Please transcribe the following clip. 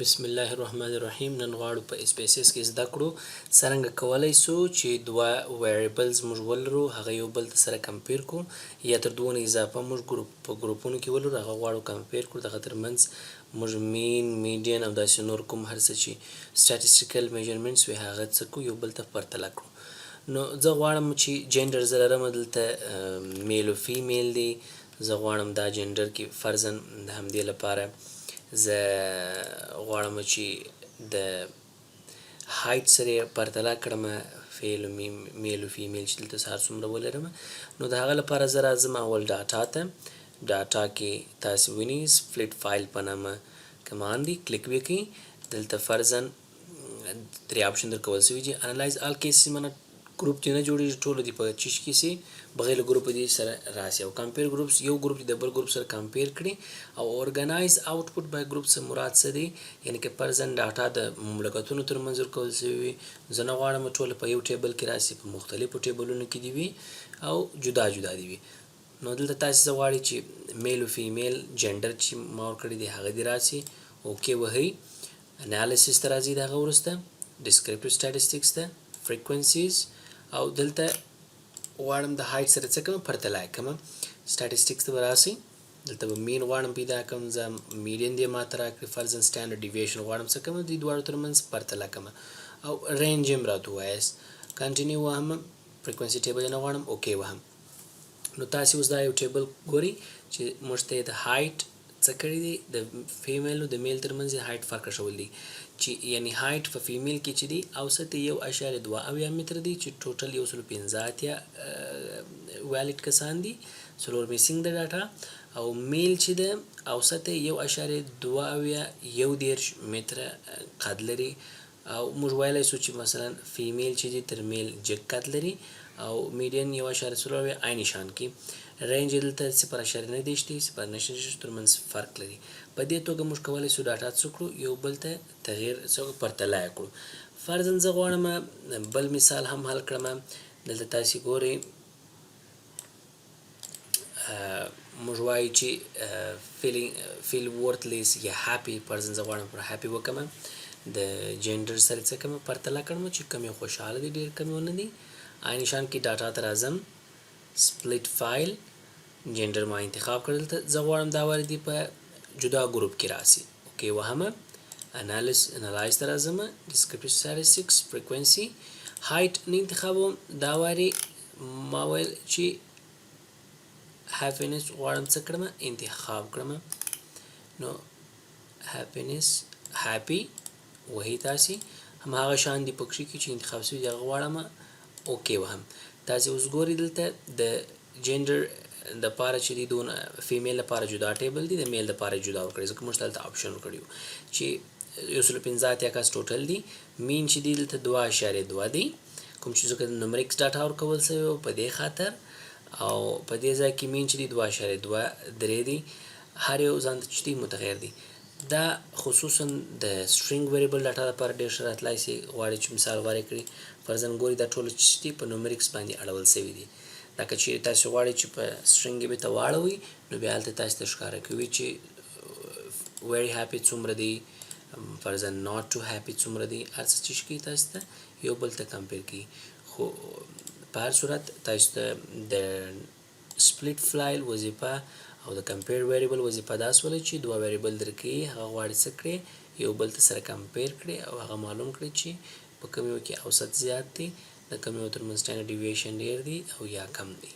بسم الله الرحمن الرحیم. نن غواړو په اسپیسیس کې زده کړو څرنګه کولی سو چې دوه ویریبلز موږ ولرو، هغه یو بل سره کمپیر کو یا تر دوه نه اضافه موږ په ګروپونو کې ولرو، هغه غواړو کمپیر کړو. دغه ترمنځ موږ مین، میډین او داسې نور کوم هر څه چې سټاټسټیکل میجرمنټس وي هغه څه کو یو بل ته پرتله کړو. نو زه غواړم چې جنډر زه لرم دلته میل او فیمیل دی. زه غواړم دا جنډر کې فرضاً د همدې لپاره زه غواړم چې د هایټ سره پرتله کړم میل او فیمیل چې دلته هر څومره ولرم. نو د هغه لپاره زه راځم اول ډاټا ته. ډاټا کې تاسې وینئ سپلټ فایل په نامه کمانډ دی، کلیک وکړئ. دلته فرضاً درې آپشن درکول شوي دي. انالایز آل کیسز معنی ګروپ دې نه جوړېږي، ټولو دې په چیش کې سي بغیر له ګروپ دې سره راسي. او کمپیر ګروپس یو ګروپ دې د بل ګروپ سره کمپیر کړي. او اورګنایز آوټپوټ بای ګروپ څخه مراد څه دی؟ یعنی که فرضاً ډاټا د مملکتونو ترمنځ ورکول شوي وي، زه نه غواړم ټوله په یو ټیبل کې راسي، په مختلفو ټیبلونو کې دي وي او جدا جدا دي وي. نو دلته تاسې څه غواړئ چې میل او فیمیل جنډر چې ما ورکړی دی هغه دې راسي. اوکې وهئ. انالیسس ته راځئ، د هغه وروسته ډسکریپټیو سټاټسټیکس ته، فریکوینسیز، او دلته غواړم د هایټ سره څه کوم پرتله یې کوم. سټاټسټیکس ته به راسئ. دلته به مین غواړم پیدا کړم، زه میډین دې ماته راکړي. فرضاً سټانډرډ ډیویشن غواړم څه کوم، دې دواړو ترمنځ پرتله کوم. او رینج هم راته ووایاست. کنټینیو وهم. فریکوینسي ټیبل نه غواړم، اوکې وهم. نو تاسې اوس دا یو ټیبل ګورئ چې موږ ته یې د هایټ څه کړی دی، د فیمیل او د میل ترمنځ یې هایټ فرق اچولی دی، چې یعنی هایټ په فیمیل کې چې دی اوسط یې 1.2 متر دی، چې ټوټل 115 ویلیډ کسان دي، څلور میسینګ د ډاټا. او میل چې ده اوسط یې 1.2 متره قد لري. او موږ ویلی سو چې مثلا فیمیل چې دی تر میل جګ قد لري، او میډین 1.4 عین شان کې. رینج دلته 0.9 دی، 0.9 ترمنځ فرق لري. په دې توګه موږ کولی سو ډاټا څه کړو، یو بل ته تغییر پرتله یې کړو. فرضاً زه غواړم بل مثال هم حل کړم. دلته تاسې ګورئ موږ وایو چې فیل ورتلیس یا هاپي. فرضاً زه غواړم پر هاپي وکړم، د جنډر سره څه کوم پرتله کړم چې کم یې خوشحاله دي، ډېر کم یې ونه دي. عین شان کې ډاټا ته راځم، سپلټ فایل، جنډر ما انتخاب کړل. ته زه غواړم دا وارې دي په جدا ګروپ کې راسي. اوکې وهمه. انالایز ته راځم، ډسکریپټیو سټاټسټیکس، فریکوینسي، هایټ نه انتخابوم. دا وارې ما ویل چې هیپینس غواړم څه کړم، انتخاب کړم. نو هیپینس، هاپي وهي تاسې هماغه شان دي پکښې کې چې انتخاب شوي دي هغه غواړم. اوکې وهم. تاسې اوس ګورئ دلته د جنډر دپاره چې دی دونه فیمیل لپاره جدا ټیبل دی، د میل دپاره جدا ورکړی، ځکه موږ دلته آپشن ورکړي وو چې 115 کس ټوټل دي. مین چې دی دلته 2.2 دی، کوم چې ځکه نومریکس ډاټا ورکول شوی و په دې خاطر. او په دې ځای کې مین چې دی 2.3 دی. هر یو ځان ته چې دی متغیر دی. دا خصوصا د سټرینګ ویریبل ډاټا لپاره ډېر ښه راتلی سي. غواړئ چې مثال غوره کړي، فرضاً ګورئ دا ټول چې دي په نومریکس باندې اړول شوي دي. لکه چې تاسې غواړئ چې په سټرینګ یې بېرته واړوئ، نو بیا هلته تاسې ته ښکاره کوي چې ویری هاپي څومره دی، فرضاً ناٹ ټو هاپي څومره دی. هر څه چې کوي تاسې ته یو بل ته کمپیر کوي. خو په هر صورت تاسو ته د سپلټ فایل وظیفه او د کمپیر ویریبل وظیفه دا سوله چې دوه ویریبل درکوي، هغه غواړي څه کړي، یو بل ته سره کمپیر کړي او هغه معلوم کړي چې په کوم یو کې اوسط زیات دی، د کوم یو ترمنځ سټانډرډ ډیویشن ډېر دی او یا کم دی.